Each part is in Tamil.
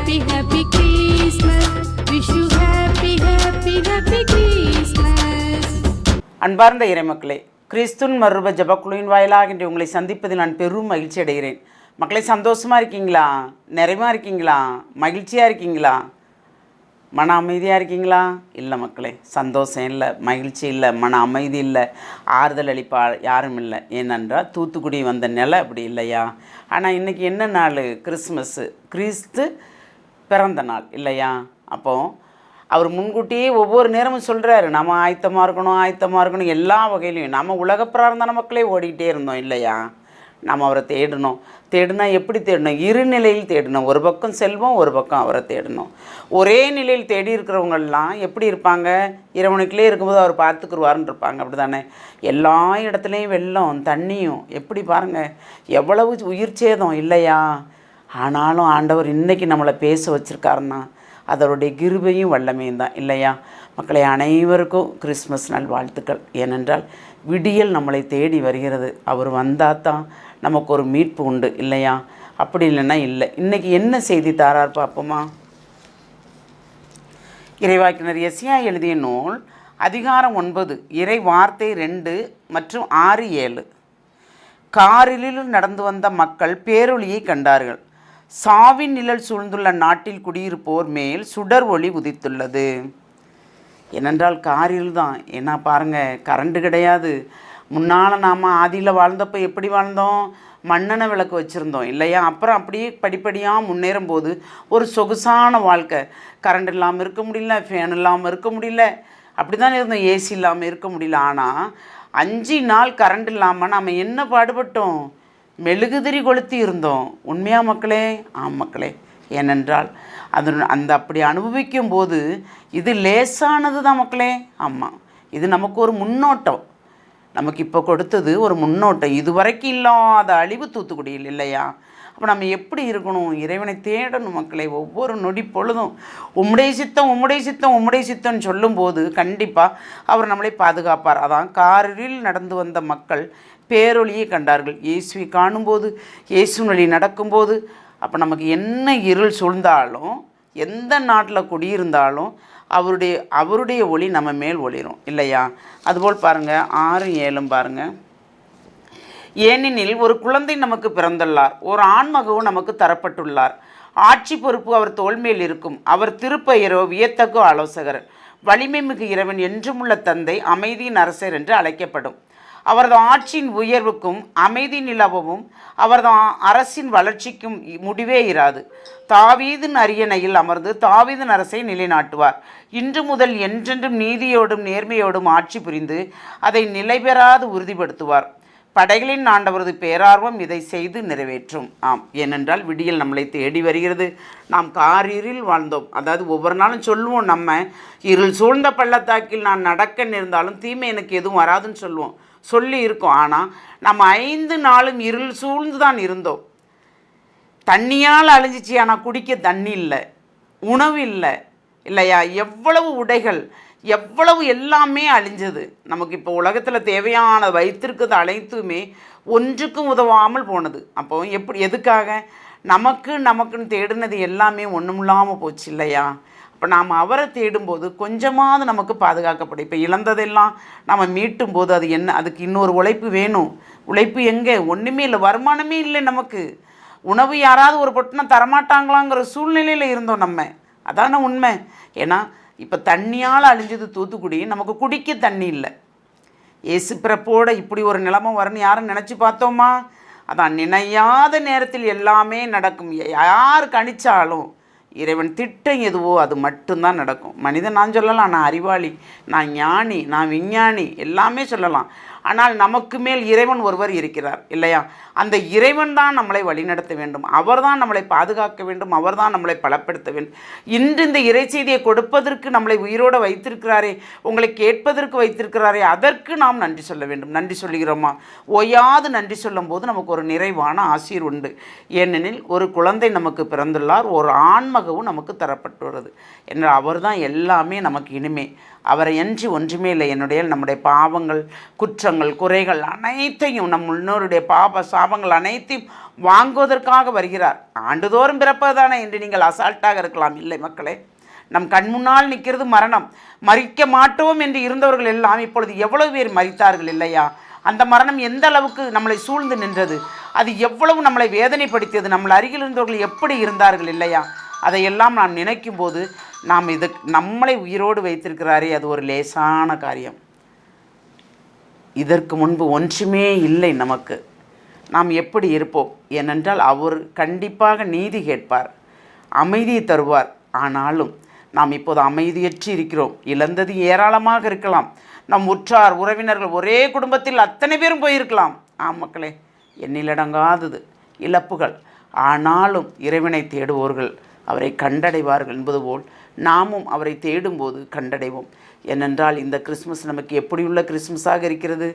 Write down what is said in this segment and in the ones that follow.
happy happy Christmas. Wish you happy happy happy Christmas. அன்பார்ந்த இறைமக்களே, கிறிஸ்துவின் மறுரூப ஜெபக்குழுவின் வாயிலாக இன்று உங்களை சந்திப்பதில் நான் பெரும் மகிழ்ச்சி அடைகிறேன். மக்களை சந்தோஷமாக இருக்கீங்களா? நிறைவாக இருக்கீங்களா? மகிழ்ச்சியாக இருக்கீங்களா? மன அமைதியாக இருக்கீங்களா? இல்லை மக்களே, சந்தோஷம் இல்லை, மகிழ்ச்சி இல்லை, மன அமைதி இல்லை, ஆறுதல் அளிப்பா யாரும் இல்லை. ஏனென்றால் தூத்துக்குடி வந்த நிலை அப்படி இல்லையா? ஆனால் இன்றைக்கி என்ன நாள்? கிறிஸ்மஸ்ஸு, கிறிஸ்து பிறந்த நாள் இல்லையா? அப்போது அவர் முன்கூட்டியே ஒவ்வொரு நேரமும் சொல்கிறாரு, நம்ம ஆயத்தமாக இருக்கணும், எல்லா வகையிலையும். நம்ம உலகப்பிரார்த்தன மக்களே ஓடிக்கிட்டே இருந்தோம் இல்லையா? நம்ம அவரை தேடினா எப்படி தேடணும்? இரு நிலையில் தேடணும். ஒரு பக்கம் செல்வம், ஒரு பக்கம் அவரை தேடணும். ஒரே நிலையில் தேடி இருக்கிறவங்கெல்லாம் எப்படி இருப்பாங்க? இறைவனுக்குள்ளே இருக்கும்போது அவர் பார்த்துக்குருவாருன்னு இருப்பாங்க. அப்படி தானே? எல்லா இடத்துலையும் வெள்ளம், தண்ணியும் எப்படி பாருங்கள், எவ்வளவு உயிர் சேதம் இல்லையா? ஆனாலும் ஆண்டவர் இன்றைக்கி நம்மளை பேச வச்சுருக்காருன்னா அதனுடைய கிருபையும் வல்லமையும் தான் இல்லையா? மக்களை அனைவருக்கும் கிறிஸ்மஸ் நாள் வாழ்த்துக்கள். ஏனென்றால் விடியல் நம்மளை தேடி வருகிறது. அவர் வந்தால் தான் நமக்கு ஒரு மீட்பு உண்டு இல்லையா? அப்படி இல்லைன்னா இல்லை. இன்றைக்கி என்ன செய்தி தாரார் பார்ப்போமா? இறைவாக்கினர் எசியா எழுதிய நூல் அதிகாரம் 9 இறை வார்த்தை 2 மற்றும் 6, 7. காரில் நடந்து வந்த மக்கள் பேரொளியை கண்டார்கள். சாவின் நிழல் சூழ்ந்துள்ள நாட்டில் குடியிருப்போர் மேல் சுடர் ஒளி உதித்துள்ளது. ஏனென்றால் காரில் தான். ஏன்னா பாருங்கள், கரண்ட்டு கிடையாது. முன்னால் நாம் ஆதியில் வாழ்ந்தப்போ எப்படி வாழ்ந்தோம்? மண்ணெண்ணெய் விளக்கு வச்சுருந்தோம் இல்லையா? அப்புறம் அப்படியே படிப்படியாக முன்னேறும் போது ஒரு சொகுசான வாழ்க்கை. கரண்ட் இல்லாமல் இருக்க முடியல, ஃபேன் இல்லாமல் இருக்க முடியல, அப்படி தான் இருந்தோம். ஏசி இல்லாமல் இருக்க முடியல. ஆனால் 5 நாள் கரண்ட் இல்லாமல் நாம் என்ன பாடுபட்டோம்? மெழுகுதிரி கொளுத்தி இருந்தோம். உண்மையா மக்களே? ஆம் மக்களே. ஏனென்றால் அந்த அப்படி அனுபவிக்கும் போது இது லேசானது தான் மக்களே. ஆமாம், இது நமக்கு ஒரு முன்னோட்டம். நமக்கு இப்போ கொடுத்தது ஒரு முன்னோட்டம். இதுவரைக்கும் இல்லாத அழிவு தூத்துக்குடியில் இல்லையா? அப்போ நம்ம எப்படி இருக்கணும்? இறைவனை தேடணும் மக்களே. ஒவ்வொரு நொடி பொழுதும் உம்முடைய சித்தம், உம்முடைய சித்தம், உம்முடைய சித்தம்னு சொல்லும்போது கண்டிப்பாக அவர் நம்மளை பாதுகாப்பார். அதான் காரில் நடந்து வந்த மக்கள் பேரொளியை கண்டார்கள். இயேசுவை காணும்போது, இயேசு வழி நடக்கும்போது, அப்போ நமக்கு என்ன இருள் சூழ்ந்தாலும், எந்த நாட்டில் குடியிருந்தாலும் அவருடைய ஒளி நம்ம மேல் ஒளிரும் இல்லையா? அதுபோல் பாருங்கள் 6, 7 பாருங்கள். ஏனெனில் ஒரு குழந்தை நமக்கு பிறந்துள்ளார், ஒரு ஆண்மகவும் நமக்கு தரப்பட்டுள்ளார். ஆட்சி பொறுப்பு அவர் தோள்மேல் இருக்கும். அவர் திருப்பெயரோ வியத்தகு ஆலோசகர், வலிமை மிகு இறைவன், என்றுமுள்ள தந்தை, அமைதியின் அரசர் என்று அழைக்கப்படும். அவரது ஆட்சியின் உயர்வுக்கும் அமைதி நிலவவும் அவரது அரசின் வளர்ச்சிக்கும் முடிவே இராது. தாவீதின் அரியணையில் அமர்ந்து தாவீதின் அரசை நிலைநாட்டுவார். இன்று முதல் என்றென்றும் நீதியோடும் நேர்மையோடும் ஆட்சி புரிந்து அதை நிலைபெறாது உறுதிப்படுத்துவார். படைகளின் ஆண்டவரது பேரார்வம் இதை செய்து நிறைவேற்றும். ஆம், ஏனென்றால் விடியல் நம்மளை தேடி வருகிறது. நாம் காரில் வாழ்ந்தோம். அதாவது ஒவ்வொரு நாளும் சொல்லுவோம், நம்ம இருள் சூழ்ந்த பள்ளத்தாக்கில் நான் நடக்க நேர்ந்தாலும் தீமை எனக்கு எதுவும் வராதுன்னு சொல்லி இருக்கோம். ஆனால் நம்ம 5 நாளும் இருள் சூழ்ந்து தான் இருந்தோம். தண்ணியால் அழிஞ்சிச்சு, ஆனால் குடிக்க தண்ணி இல்லை, உணவு இல்லை இல்லையா? எவ்வளவு உடைகள், எவ்வளவு எல்லாமே அழிஞ்சது. நமக்கு இப்போ உலகத்தில் தேவையான வைத்திருக்கிறது அனைத்துமே ஒன்றுக்கும் உதவாமல் போனது. அப்போ எதுக்காக? நமக்குன்னு தேடினது எல்லாமே ஒன்றுமில்லாமல் போச்சு இல்லையா? இப்போ நாம் அவரை தேடும்போது கொஞ்சமாவது நமக்கு பாதுகாக்கப்படும். இப்போ இழந்ததெல்லாம் நம்ம மீட்டும் போது அது என்ன? அதுக்கு இன்னொரு உழைப்பு வேணும். உழைப்பு எங்கே? ஒன்றுமே இல்லை, வருமானமே இல்லை நமக்கு. உணவு யாராவது ஒரு பொட்டணம் தரமாட்டாங்களாங்கிற சூழ்நிலையில் இருந்தோம் நம்ம. அதான உண்மை. ஏன்னா இப்போ தண்ணியால் அழிஞ்சது தூத்துக்குடி, நமக்கு குடிக்க தண்ணி இல்லை. இயேசு பிறப்போட இப்படி ஒரு நிலைமை வரும்னு யாரும் நினச்சி பார்த்தோமா? அதான் நினையாத நேரத்தில் எல்லாமே நடக்கும். யார் கணிச்சாலும் இறைவன் திட்டம் எதுவோ அது மட்டும்தான் நடக்கும். மனிதன் நான் சொல்லலாம், நான் அறிவாளி, நான் ஞானி, நான் விஞ்ஞானி, எல்லாமே சொல்லலாம். ஆனால் நமக்கு மேல் இறைவன் ஒருவர் இருக்கிறார் இல்லையா? அந்த இறைவன் தான் நம்மளை வழிநடத்த வேண்டும். அவர் தான் நம்மளை பாதுகாக்க வேண்டும். அவர் தான் நம்மளை பலப்படுத்த வேண்டும். இன்று இந்த இறை செய்தியை கொடுப்பதற்கு நம்மளை உயிரோடு வைத்திருக்கிறாரே, உங்களை கேட்பதற்கு வைத்திருக்கிறாரே, அதற்கு நாம் நன்றி சொல்ல வேண்டும். நன்றி சொல்லுகிறோமா? ஓயாது நன்றி சொல்லும் போது நமக்கு ஒரு நிறைவான ஆசீர் உண்டு. ஏனெனில் ஒரு குழந்தை நமக்கு பிறந்துள்ளார், ஒரு ஆண்மகவும் நமக்கு தரப்பட்டுள்ளது என்ற அவர் தான் எல்லாமே நமக்கு இனிமே. அவரை அன்றி ஒன்றுமே இல்லை. நம்முடைய பாவங்கள், குற்றங்கள், குறைகள் அனைத்தையும் நம் முன்னோருடைய பாப சாபங்கள் அனைத்தையும் வாங்குவதற்காக வருகிறார். ஆண்டுதோறும் பிறப்பதுதானே என்று நீங்கள் அசால்ட்டாக இருக்கலாம். இல்லை மக்களே, நம் கண் முன்னால் நிற்கிறது மரணம். மறிக்க மாட்டோம் என்று இருந்தவர்கள் எல்லாம் இப்பொழுது எவ்வளவு பேர் மறித்தார்கள் இல்லையா? அந்த மரணம் எந்த அளவுக்கு நம்மளை சூழ்ந்து நின்றது, அது எவ்வளவு நம்மளை வேதனைப்படுத்தியது, நம்மளை அருகில் இருந்தவர்கள் எப்படி இருந்தார்கள் இல்லையா? அதையெல்லாம் நாம் நினைக்கும் போது நாம் நம்மளை உயிரோடு வைத்திருக்கிறாரே, அது ஒரு லேசான காரியம். இதற்கு முன்பு ஒன்றுமே இல்லை நமக்கு. நாம் எப்படி இருப்போம்? ஏனென்றால் அவர் கண்டிப்பாக நீதி கேட்பார், அமைதியை தருவார். ஆனாலும் நாம் இப்போது அமைதியற்று இருக்கிறோம். இழந்தது ஏராளமாக இருக்கலாம். நம் உற்றார் உறவினர்கள் ஒரே குடும்பத்தில் அத்தனை பேரும் போயிருக்கலாம். மக்களே, எண்ணிலடங்காதது இழப்புகள். ஆனாலும் இறைவனை தேடுவோர்கள் அவரை கண்டடைவார்கள் என்பது போல் நாமும் அவரை தேடும்போது கண்டடைவோம். ஏனென்றால் இந்த கிறிஸ்மஸ் நமக்கு எப்படியுள்ள கிறிஸ்மஸாக இருக்கிறது,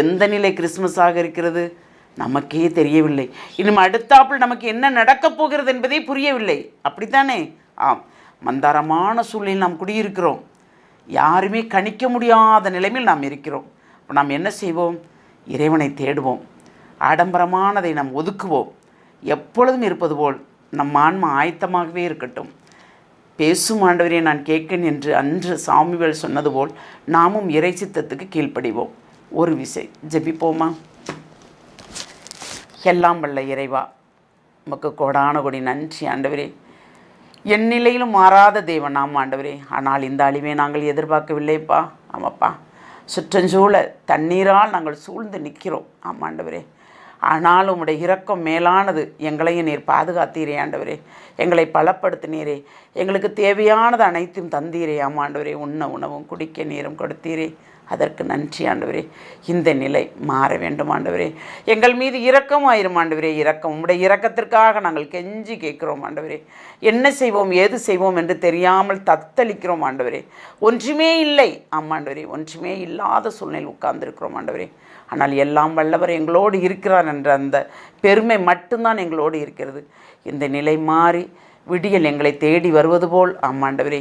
எந்த நிலை கிறிஸ்மஸாக இருக்கிறது நமக்கே தெரியவில்லை. இன்னும் அடுத்தாப்பில் நமக்கு என்ன நடக்கப் போகிறது என்பதே புரியவில்லை. அப்படித்தானே? மந்தாரமான சூழ்நிலையில் நாம் குடியிருக்கிறோம். யாருமே கணிக்க முடியாத நிலைமையில் நாம் இருக்கிறோம். இப்போ நாம் என்ன செய்வோம்? இறைவனை தேடுவோம். ஆடம்பரமானதை நாம் ஒதுக்குவோம். எப்பொழுதும் இருப்பது போல் நம் ஆன்மா ஆயத்தமாகவே இருக்கட்டும். பேசும் ஆண்டவரே நான் கேட்கேன் என்று அன்று சாமுவேல் சொன்னது போல் நாமும் இறை சித்தத்துக்கு கீழ்ப்படிவோம். ஒரு விசை ஜெபிப்போமா? எல்லாம் வல்ல இறைவா, உமக்கு கோடான கோடி நன்றி ஆண்டவரே. என் நிலையிலும் மாறாத தேவன் நாம் ஆண்டவரே. ஆனால் இந்த அழிவை நாங்கள் எதிர்பார்க்கவில்லைப்பா. ஆமாப்பா, சுற்றஞ்சூழ தண்ணீரால் நாங்கள் சூழ்ந்து நிற்கிறோம். ஆமாண்டவரே, ஆனாலும் உடைய இரக்கம் மேலானது. எங்களையும் நீர் பாதுகாத்தீரே ஆண்டவரே, எங்களை பலப்படுத்தினீரே, எங்களுக்கு தேவையானது அனைத்தும் தந்தீரே. ஆமாண்டவரே, உண்ண உணவும் குடிக்க நீரும் கொடுத்தீரே, அதற்கு நன்றி ஆண்டவரே. இந்த நிலை மாற வேண்டும் ஆண்டவரே. எங்கள் மீது இரக்கம் ஆயிரும் ஆண்டவரே. இரக்கம், உம்முடைய இரக்கத்திற்காக நாங்கள் கெஞ்சி கேட்கிறோம் ஆண்டவரே. என்ன செய்வோம் ஏது செய்வோம் என்று தெரியாமல் தத்தளிக்கிறோம் ஆண்டவரே. ஒன்றுமே இல்லை. ஆமாண்டவரே, ஒன்றுமே இல்லாத சூழ்நிலையில் உட்கார்ந்துருக்கிறோம் ஆண்டவரே. ஆனால் எல்லாம் வல்லவர் எங்களோடு இருக்கிறார் என்ற அந்த பெருமை மட்டும்தான் எங்களோடு இருக்கிறது. இந்த நிலை மாறி விடியல் எங்களை தேடி வருவது போல் ஆமாண்டவரே,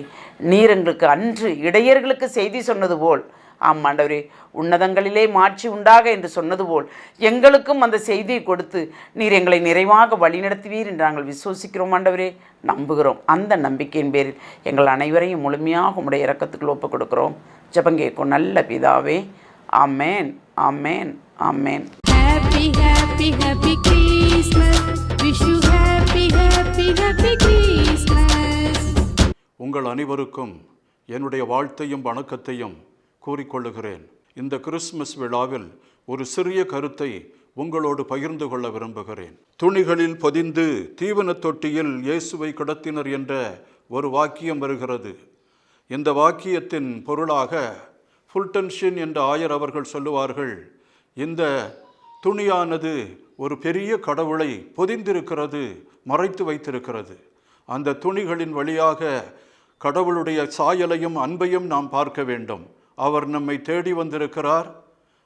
நீர் எங்களுக்கு அன்று இடையர்களுக்கு செய்தி சொன்னது போல் ஆமாண்டவரே, உன்னதங்களிலே மாட்சி உண்டாக என்று சொன்னது போல் எங்களுக்கும் அந்த செய்தியை கொடுத்து நீர் எங்களை நிறைவாக வழிநடத்துவீர் என்று நாங்கள் விசுவசிக்கிறோம் ஆண்டவரே, நம்புகிறோம். அந்த நம்பிக்கையின் பேரில் எங்கள் அனைவரையும் முழுமையாக உம்முடைய இரக்கத்துக்குள் ஒப்புக் கொடுக்கிறோம். ஜெபம் கேட்கும் நல்ல பிதாவே. ஆமேன், ஆமேன், ஆமேன். Happy, happy, happy Christmas. Wish you happy, happy, happy Christmas. உங்கள் அனைவருக்கும் என்னுடைய வாழ்த்தையும் வணக்கத்தையும் கூறிக்கொள்ளுகிறேன். இந்த கிறிஸ்மஸ் விழாவில் ஒரு சிறிய கருத்தை உங்களோடு பகிர்ந்து கொள்ள விரும்புகிறேன். துணிகளில் பொதிந்து தீவன தொட்டியில் இயேசுவை கிடத்தினர் என்ற ஒரு வாக்கியம் வருகிறது. இந்த வாக்கியத்தின் பொருளாக ஃபுல்டன்ஷின் என்ற ஆயர் அவர்கள் சொல்லுவார்கள், இந்த துணியானது ஒரு பெரிய கடவுளை பொதிந்திருக்கிறது, மறைத்து வைத்திருக்கிறது. அந்த துணிகளின் வழியாக கடவுளுடைய சாயலையும் அன்பையும் நாம் பார்க்க வேண்டும். அவர் நம்மை தேடி வந்திருக்கிறார்,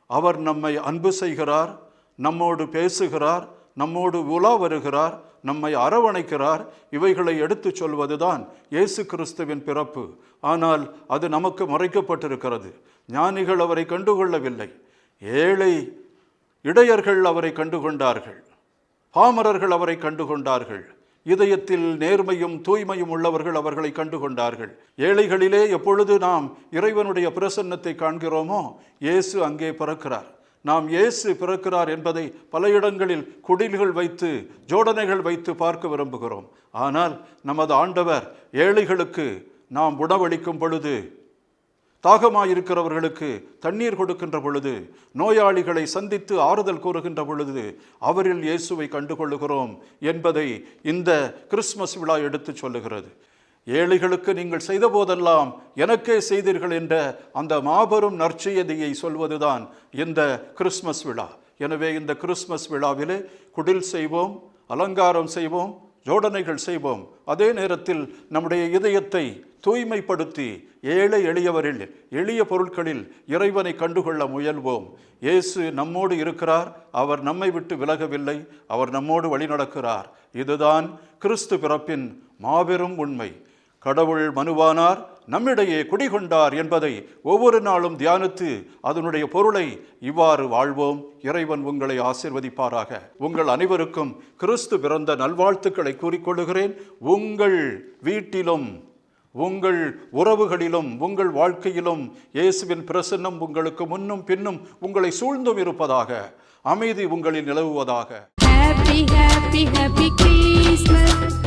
அவர் நம்மை அன்பு செய்கிறார், நம்மோடு பேசுகிறார், நம்மோடு உலா வருகிறார், நம்மை அரவணைக்கிறார். இவைகளை எடுத்து சொல்வதுதான் இயேசு கிறிஸ்துவின் பிறப்பு. ஆனால் அது நமக்கு மறைக்கப்பட்டிருக்கிறது. ஞானிகள் அவரை கண்டுகொள்ளவில்லை. ஏழை இடையர்கள் அவரை கண்டுகொண்டார்கள், பாமரர்கள் அவரை கண்டுகொண்டார்கள். இதயத்தில் நேர்மையும் தூய்மையும் உள்ளவர்கள் அவர்களை கண்டுகொண்டார்கள். ஏழைகளிலே எப்பொழுது நாம் இறைவனுடைய பிரசன்னத்தை காண்கிறோமோ, இயேசு அங்கே பிறக்கிறார். நாம் இயேசு பிறக்கிறார் என்பதை பல இடங்களில் குடில்கள் வைத்து ஜோடனைகள் வைத்து பார்க்க விரும்புகிறோம். ஆனால் நமது ஆண்டவர் ஏழைகளுக்கு நாம் உணவளிக்கும் பொழுது, தாகமாயிருக்கிறவர்களுக்கு தண்ணீர் கொடுக்கின்ற பொழுது, நோயாளிகளை சந்தித்து ஆறுதல் கூறுகின்ற பொழுது அவரில் இயேசுவை கண்டுகொள்ளுகிறோம் என்பதை இந்த கிறிஸ்மஸ் விழா எடுத்து சொல்லுகிறது. ஏழைகளுக்கு நீங்கள் செய்த போதெல்லாம் எனக்கே செய்தீர்கள் என்ற அந்த மாபெரும் நற்செய்தியை சொல்வதுதான் இந்த கிறிஸ்மஸ் விழா. எனவே இந்த கிறிஸ்மஸ் விழாவிலே குடில் செய்வோம், அலங்காரம் செய்வோம், ஜோடனைகள் செய்வோம். அதே நேரத்தில் நம்முடைய இதயத்தை தூய்மைப்படுத்தி ஏழை எளியவரில் எளிய பொருட்களில் இறைவனை கண்டுகொள்ள முயல்வோம். இயேசு நம்மோடு இருக்கிறார், அவர் நம்மை விட்டு விலகவில்லை, அவர் நம்மோடு வழி நடக்கிறார். இதுதான் கிறிஸ்து பிறப்பின் மாபெரும் உண்மை. கடவுள் மனுவானார், நம்மிடையே குடிகொண்டார் என்பதை ஒவ்வொரு நாளும் தியானித்து அதனுடைய பொருளை இவ்வாறு வாழ்வோம். இறைவன் உங்களை ஆசீர்வதிப்பாராக. உங்கள் அனைவருக்கும் கிறிஸ்து பிறந்த நல்வாழ்த்துக்களை கூறிக்கொள்ளுகிறேன். உங்கள் வீட்டிலும் உங்கள் உறவுகளிலும் உங்கள் வாழ்க்கையிலும் இயேசுவின் பிரசன்னம் உங்களுக்கு முன்னும் பின்னும் உங்களை சூழ்ந்தும் இருப்பதாக. அமைதி உங்களில் நிலவுவதாக. Happy, happy, happy Christmas.